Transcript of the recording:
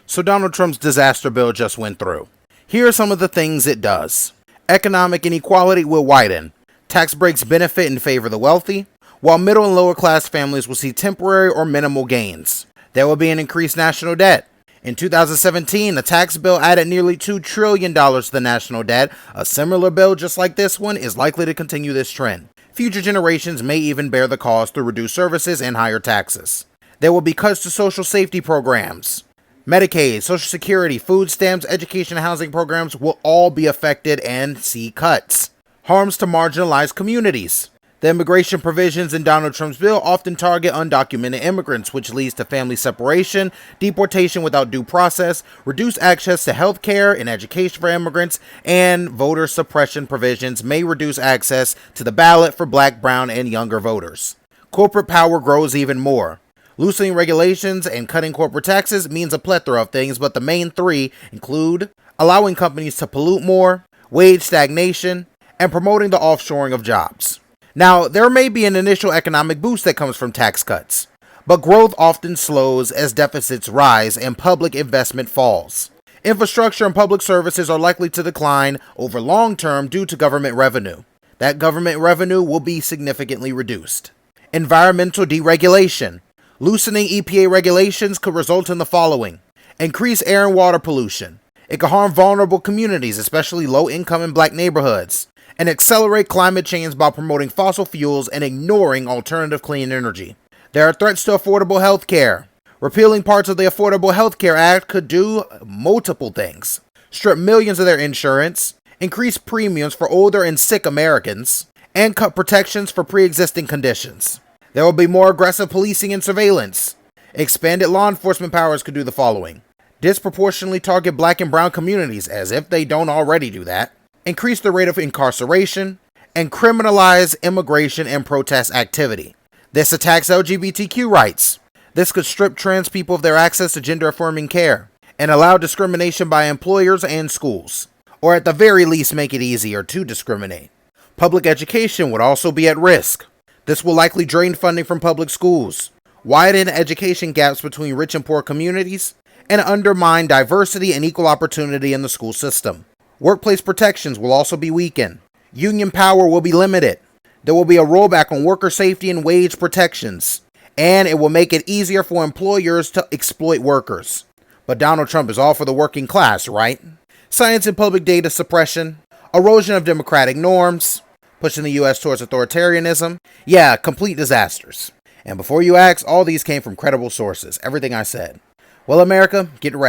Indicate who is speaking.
Speaker 1: So Donald Trump's disaster bill just went through. Here are some of the things it does. Economic inequality will widen. Tax breaks benefit and favor the wealthy, while middle and lower class families will see temporary or minimal gains. There will be an increased national debt. In 2017, the tax bill added nearly $2 trillion to the national debt. A similar bill just like this one is likely to continue this trend. Future generations may even bear the cost through reduced services and higher taxes. There will be cuts to social safety programs. Medicaid, Social Security, food stamps, education and housing programs will all be affected and see cuts. Harms to marginalized communities. The immigration provisions in Donald Trump's bill often target undocumented immigrants, which leads to family separation, deportation without due process, reduced access to health care and education for immigrants, and voter suppression provisions may reduce access to the ballot for black, brown, and younger voters. Corporate power grows even more. Loosening regulations and cutting corporate taxes means a plethora of things, but the main three include allowing companies to pollute more, wage stagnation, and promoting the offshoring of jobs. Now, there may be an initial economic boost that comes from tax cuts, but growth often slows as deficits rise and public investment falls. Infrastructure and public services are likely to decline over long term due to government revenue. That government revenue will be significantly reduced. Environmental deregulation. Loosening EPA regulations could result in the following: increase air and water pollution. It could harm vulnerable communities, especially low-income and black neighborhoods, and accelerate climate change by promoting fossil fuels and ignoring alternative clean energy. There are threats to affordable health care. Repealing parts of the Affordable Health Care Act could do multiple things: strip millions of their insurance, increase premiums for older and sick Americans, and cut protections for pre-existing conditions. There will be more aggressive policing and surveillance. Expanded law enforcement powers could do the following: disproportionately target black and brown communities, as if they don't already do that, increase the rate of incarceration, and criminalize immigration and protest activity. This attacks LGBTQ rights. This could strip trans people of their access to gender-affirming care, and allow discrimination by employers and schools, or at the very least make it easier to discriminate. Public education would also be at risk. This will likely drain funding from public schools, widen education gaps between rich and poor communities, and undermine diversity and equal opportunity in the school system. Workplace protections will also be weakened. Union power will be limited. There will be a rollback on worker safety and wage protections, and it will make it easier for employers to exploit workers. But Donald Trump is all for the working class, right? Science and public data suppression, erosion of democratic norms, pushing the U.S. towards authoritarianism. Yeah, complete disasters. And before you ask, all these came from credible sources. Everything I said. Well, America, get ready.